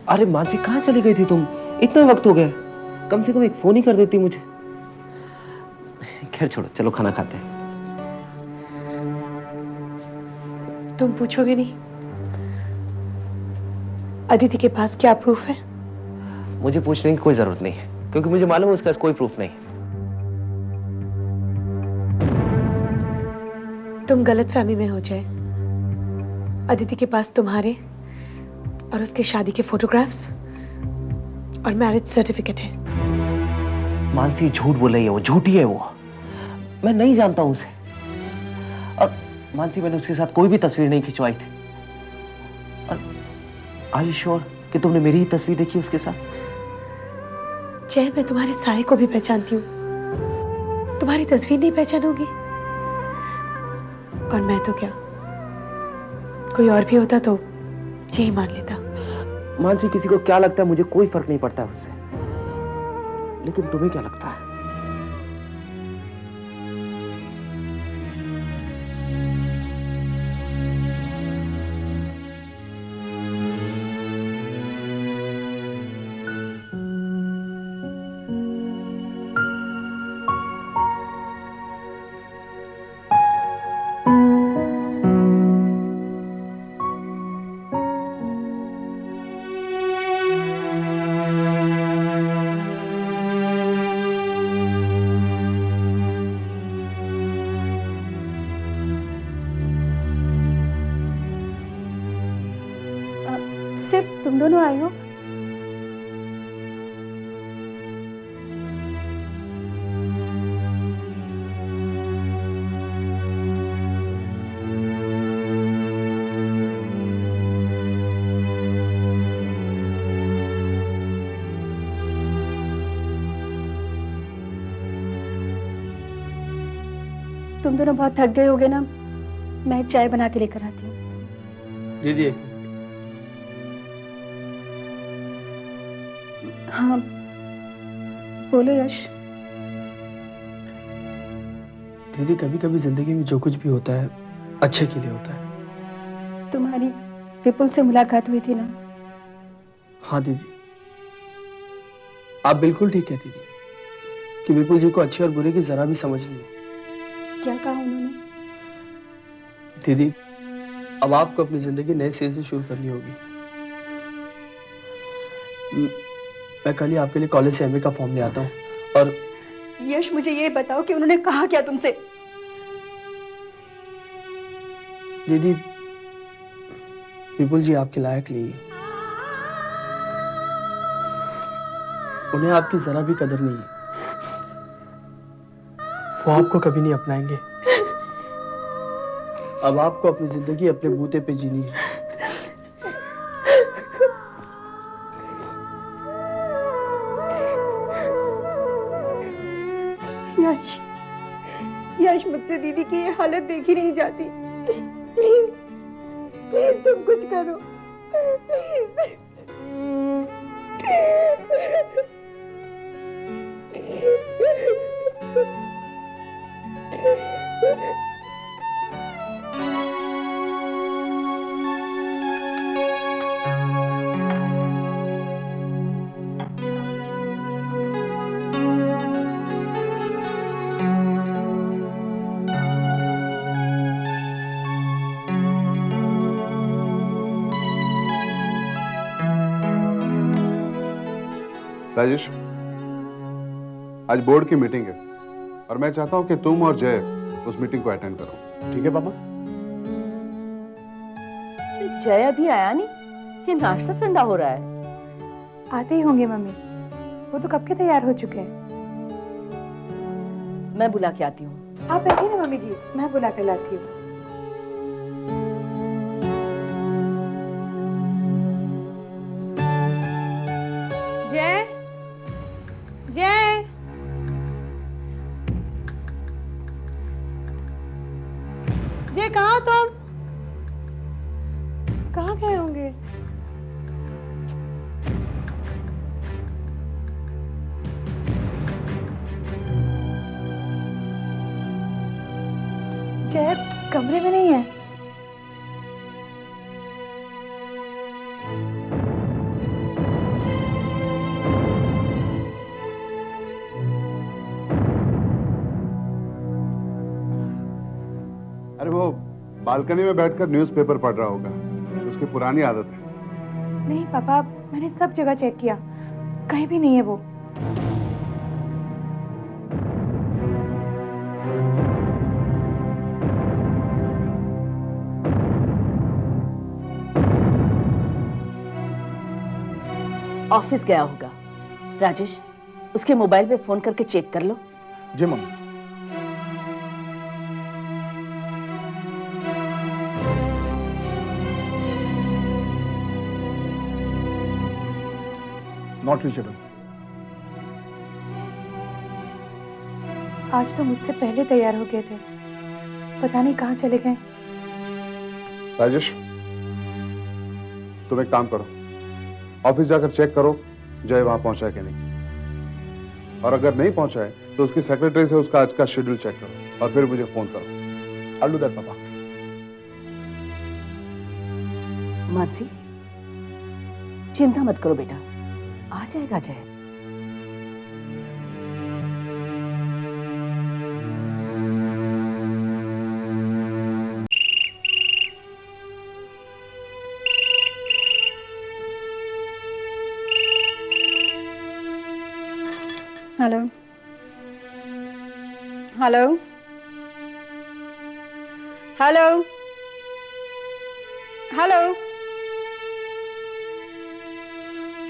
अरे मानसी, कहाँ चली गई थी तुम? इतना वक्त हो गया, कम से कम एक फोन ही कर देती मुझे। खैर छोड़ो, चलो खाना खाते हैं। तुम पूछोगे नहीं अदिति के पास क्या प्रूफ है? मुझे पूछने की कोई जरूरत नहीं है, क्योंकि मुझे मालूम है उसके पास कोई प्रूफ नहीं। तुम गलतफहमी में हो जाए। अदिति के पास तुम्हारे और उसके शादी के फोटोग्राफ्स और मैरिज सर्टिफिकेट है। मानसी झूठ बोल रही है, वो झूठी है। वो मैं नहीं जानता हूं उसे। और मानसी, मैंने उसके साथ कोई भी तस्वीर नहीं खिंचवाई थी। और आर यू श्योर कि तुमने मेरी ही तस्वीर देखी उसके साथ? जय, मैं तुम्हारे साए को भी पहचानती हूँ, तुम्हारी तस्वीर नहीं पहचानोगी? और मैं तो क्या, कोई और भी होता तो यही मान लेता। मानसी, किसी को क्या लगता है मुझे कोई फर्क नहीं पड़ता है उससे, लेकिन तुम्हें क्या लगता है? सिर्फ तुम दोनों आए हो? तुम दोनों बहुत थक गए होगे ना, मैं चाय बना के लेकर आती हूँ। दीदी हाँ बोलो यश। दीदी, कभी कभी जिंदगी में जो कुछ भी होता है अच्छे के लिए होता है। तुम्हारी विपुल से मुलाकात हुई थी ना? हाँ दीदी, आप बिल्कुल ठीक है दीदी कि विपुल जी को अच्छे और बुरे की जरा भी समझ नहीं है। क्या कहा उन्होंने? दीदी, अब आपको अपनी जिंदगी नए सिरे से शुरू करनी होगी। मैं कल ही आपके लिए कॉलेज से एमए का फॉर्म ले आता हूँ। और यश, मुझे ये बताओ कि उन्होंने कहा क्या तुमसे? दीदी, विपुल जी आपके लायक नहीं है, उन्हें आपकी जरा भी कदर नहीं है, वो आपको कभी नहीं अपनाएंगे। अब आपको अपनी जिंदगी अपने बूते पे जीनी है। यश, यश, मुझसे दीदी की ये हालत देखी नहीं जाती। प्लीज, प्लीज तुम कुछ करो। राजेश, आज बोर्ड की मीटिंग है और मैं चाहता हूं कि तुम और जय उस मीटिंग को अटेंड करो। ठीक है पापा? जय अभी आया नहीं, ये नाश्ता ठंडा हो रहा है। आते ही होंगे मम्मी, वो तो कब के तैयार हो चुके हैं। मैं बुला के आती हूँ। आप बैठिए ना मम्मी जी, मैं बुला कर लाती हूँ। जय, जय, जय, कहाँ हो तुम? कहाँ गए होंगे? जय कमरे में नहीं है। बालकनी में बैठकर न्यूज़पेपर पढ़ रहा होगा। उसकी पुरानी आदत है। नहीं पापा, मैंने सब जगह चेक किया, कहीं भी नहीं है वो। ऑफिस गया होगा। राजेश, उसके मोबाइल पे फोन करके चेक कर लो। जी मम्मी। Not reachable. आज तो मुझसे पहले तैयार हो गए थे, पता नहीं कहाँ चले गए। राजेश, तुम एक काम करो, ऑफिस जाकर चेक करो जय वहां पहुंचा है कि नहीं, और अगर नहीं पहुंचा है तो उसकी सेक्रेटरी से उसका आज का शेड्यूल चेक करो और फिर मुझे फोन करो। I'll do that, पापा। मानसी, चिंता मत करो बेटा, आ जाएगा जय। Hello hello hello hello.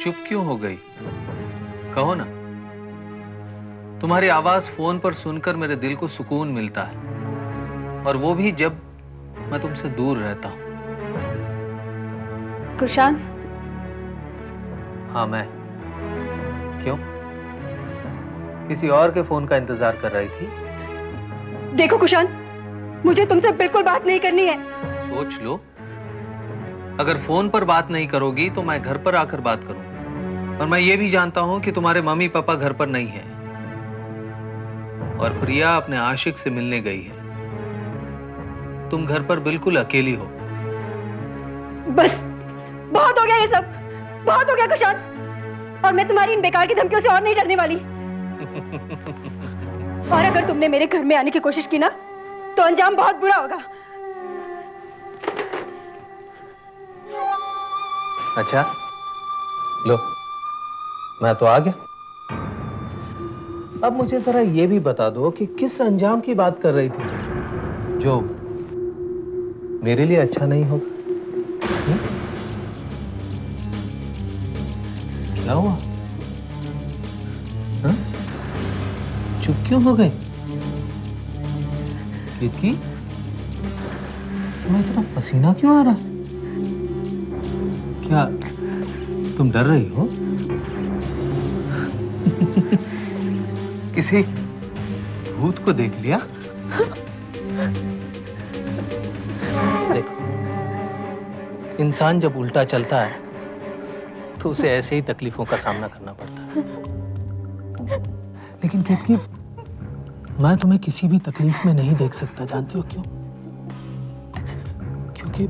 चुप क्यों हो गई? कहो ना। तुम्हारी आवाज फोन पर सुनकर मेरे दिल को सुकून मिलता है, और वो भी जब मैं तुमसे दूर रहता हूं। कुशान, हाँ मैं। क्यों? किसी और के फोन का इंतजार कर रही थी? देखो कुशान, मुझे तुमसे बिल्कुल बात नहीं करनी है। सोच लो, अगर फोन पर बात नहीं करोगी तो मैं घर पर आकर बात करूंगा। और मैं ये भी जानता हूं कि तुम्हारे मम्मी पापा घर पर नहीं हैं, और प्रिया अपने आशिक से मिलने गई है। तुम घर पर बिल्कुल अकेली हो। बस बहुत हो गया ये सब, बहुत हो गया कुशान, और मैं तुम्हारी इन बेकार की धमकियों से और नहीं डरने वाली। और अगर तुमने मेरे घर में आने की कोशिश की ना तो अंजाम बहुत बुरा होगा। अच्छा लो, मैं तो आ गया। अब मुझे जरा ये भी बता दो कि किस अंजाम की बात कर रही थी जो मेरे लिए अच्छा नहीं होगा। क्या हुआ? हा? चुप क्यों हो गए? कितकी, तुम्हें इतना पसीना क्यों आ रहा है? क्या तुम डर रही हो? किसी भूत को देख लिया? देखो, इंसान जब उल्टा चलता है तो उसे ऐसे ही तकलीफों का सामना करना पड़ता है। लेकिन केतकी, मैं तुम्हें किसी भी तकलीफ में नहीं देख सकता। जानती हो क्यों? क्योंकि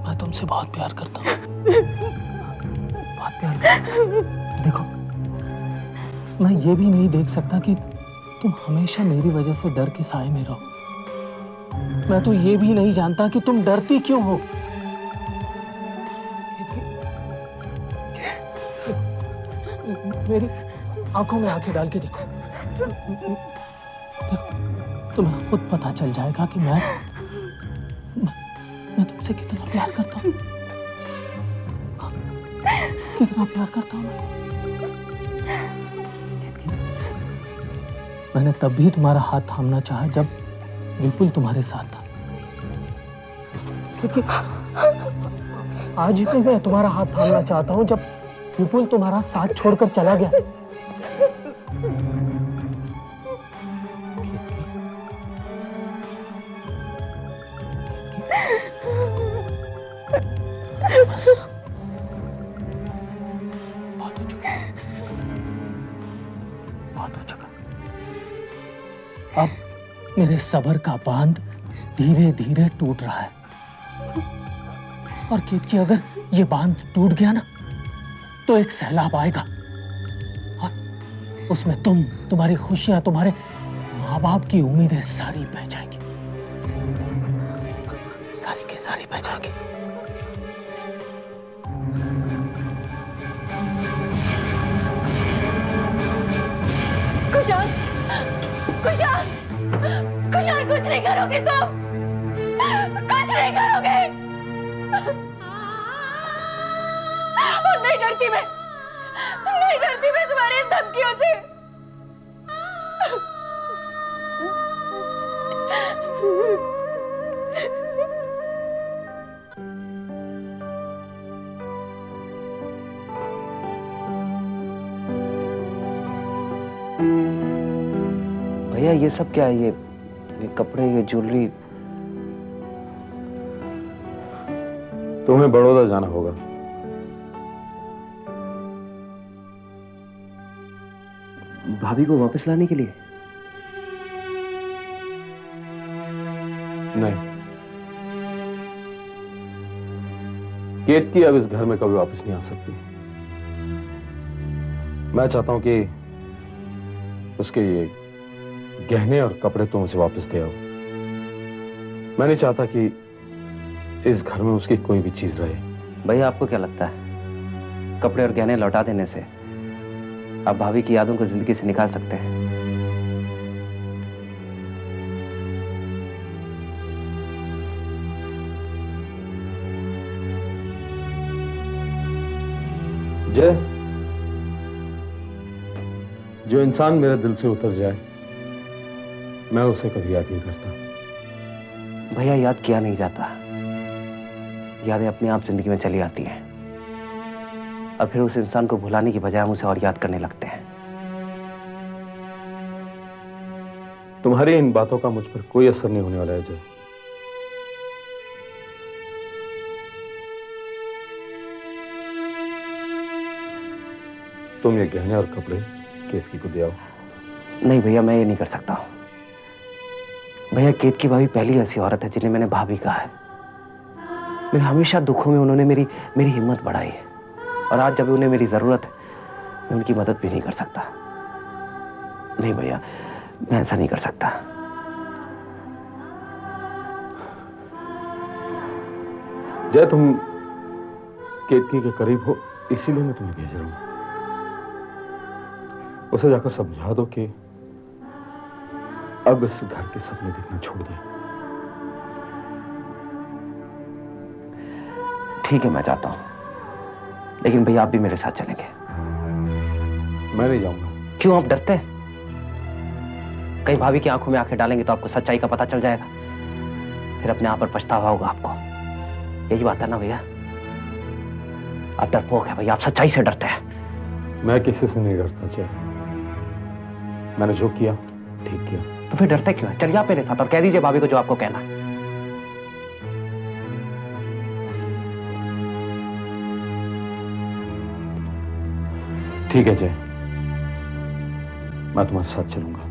मैं तुमसे बहुत प्यार करता हूँ, बहुत प्यार करता हूँ। देखो, मैं ये भी नहीं देख सकता कि तुम हमेशा मेरी वजह से डर के साए में रहो। मैं तो ये भी नहीं जानता कि तुम डरती क्यों हो। मेरी आंखों में आंखें डाल के देखो, तुम्हें खुद पता चल जाएगा कि मैं तुमसे कितना प्यार करता हूँ, कितना प्यार करता हूँ मैं। मैंने तब भी तुम्हारा हाथ थामना चाहा जब विपुल तुम्हारे साथ था, क्योंकि आज भी मैं तुम्हारा हाथ थामना चाहता हूं जब विपुल तुम्हारा साथ छोड़कर चला गया। बस, बहुत हो चुका, बहुत हो चुका। अब मेरे सब्र का बांध धीरे धीरे टूट रहा है, और केतकी, अगर ये बांध टूट गया ना तो एक सैलाब आएगा, और उसमें तुम्हारी खुशियां, तुम्हारे माँ बाप की उम्मीदें सारी बह जाएंगी। सारी की सारी बह जाएंगी। कुशाल, कुशाल, कुशाल कुछ नहीं करोगे तुम, कुछ नहीं करोगे। और नहीं डरती मैं, नहीं डरती मैं तुम्हारी इन धमकियों से। भैया ये सब क्या है? ये कपड़े, ये ज्वेलरी। तुम्हें बड़ौदा जाना होगा। भाभी को वापस लाने के लिए? नहीं, केतकी अब इस घर में कभी वापस नहीं आ सकती। मैं चाहता हूं कि उसके ये गहने और कपड़े तुम उसे वापस दे आओ। मैं नहीं चाहता कि इस घर में उसकी कोई भी चीज रहे। भैया आपको क्या लगता है कपड़े और गहने लौटा देने से आप भाभी की यादों को जिंदगी से निकाल सकते हैं? जय, जो इंसान मेरे दिल से उतर जाए मैं उसे कभी याद नहीं करता। भैया याद किया नहीं जाता, यादें अपने आप जिंदगी में चली आती हैं और फिर उस इंसान को भुलाने की बजाय हम उसे और याद करने लगते हैं। तुम्हारी इन बातों का मुझ पर कोई असर नहीं होने वाला है जय। तुम ये गहने और कपड़े केतकी को दे आओ। नहीं भैया, मैं ये नहीं कर सकता हूं। भैया केतकी भाभी पहली ऐसी औरत है जिन्हें मैंने भाभी कहा है। मेरे हमेशा दुखों में उन्होंने मेरी हिम्मत बढ़ाई है और आज जब उन्हें मेरी जरूरत है मैं उनकी मदद भी नहीं कर सकता। नहीं भैया, मैं ऐसा नहीं कर सकता। जय, तुम केतकी के करीब हो इसीलिए मैं तुम्हें भेज रहा हूं। उसे जाकर समझा दो कि अब इस घर के सपने देखना छोड़ दे। ठीक है, मैं जाता हूं, लेकिन भैया आप भी मेरे साथ चलेंगे। मैं नहीं जाऊंगा। क्यों, आप डरते हैं? कहीं भाभी की आंखों में आंखें डालेंगे तो आपको सच्चाई का पता चल जाएगा, फिर अपने आप पर पछतावा होगा आपको। यही बात है ना भैया? आप डरपोक है भैया, आप सच्चाई से डरते हैं। मैं किसी से नहीं डरता जय। मैंने जो किया ठीक किया। तो फिर डरते क्यों हैं? चलिए आप मेरे साथ और कह दीजिए भाभी को जो आपको कहना है। ठीक है जय, मैं तुम्हारे साथ चलूंगा।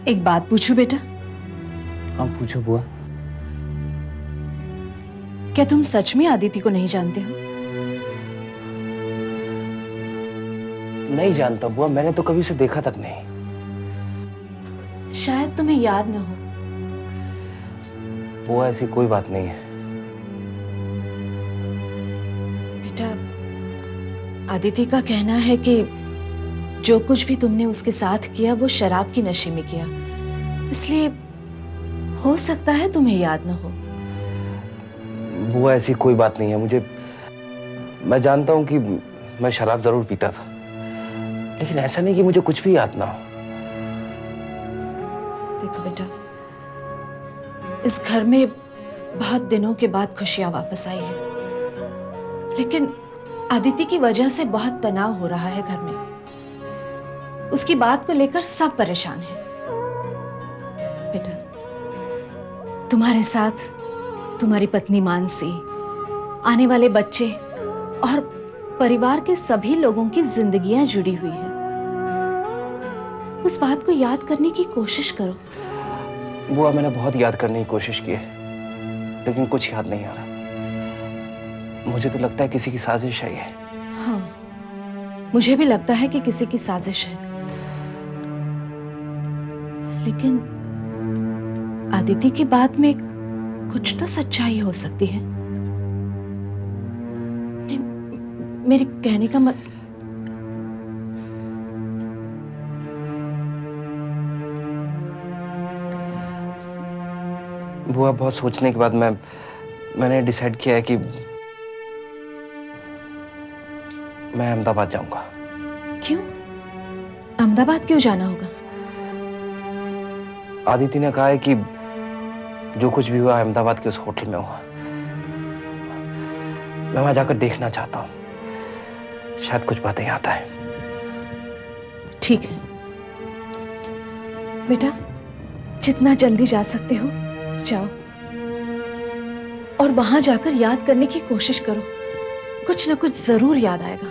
एक बात पूछूं बेटा? हाँ पूछो बुआ। क्या तुम सच में आदिति को नहीं जानते हो? नहीं जानता बुआ, मैंने तो कभी उसे देखा तक नहीं। शायद तुम्हें याद न हो। बुआ ऐसी कोई बात नहीं है। बेटा, आदिति का कहना है कि जो कुछ भी तुमने उसके साथ किया वो शराब की नशे में किया, इसलिए हो सकता है तुम्हें याद न हो। बुआ ऐसी कोई बात नहीं है। मैं जानता हूं कि मैं शराब जरूर पीता था, लेकिन ऐसा नहीं कि मुझे कुछ भी याद ना हो। देखो बेटा, इस घर में बहुत दिनों के बाद खुशियां वापस आई हैं, लेकिन आदिति की वजह से बहुत तनाव हो रहा है घर में। उसकी बात को लेकर सब परेशान हैं। बेटा, तुम्हारे साथ तुम्हारी पत्नी मानसी, आने वाले बच्चे और परिवार के सभी लोगों की जिंदगियां जुड़ी हुई है। उस बात को याद करने की कोशिश करो। बुआ मैंने बहुत याद करने की कोशिश की है, लेकिन कुछ याद नहीं आ रहा। मुझे तो लगता है किसी की साजिश है ये। हाँ, मुझे भी लगता है कि किसी की साजिश है, लेकिन आदिति की बात में कुछ तो सच्चाई हो सकती है। नहीं, मेरे कहने का मत बुआ बहुत सोचने के बाद मैंने डिसाइड किया है कि मैं अहमदाबाद जाऊंगा। क्यों? अहमदाबाद क्यों जाना होगा? आदिति ने कहा है कि जो कुछ भी हुआ अहमदाबाद के उस होटल में हुआ। मैं वहां जाकर देखना चाहता हूं, शायद कुछ बातें याद आए। ठीक है बेटा, जितना जल्दी जा सकते हो जाओ, और वहां जाकर याद करने की कोशिश करो। कुछ ना कुछ जरूर याद आएगा।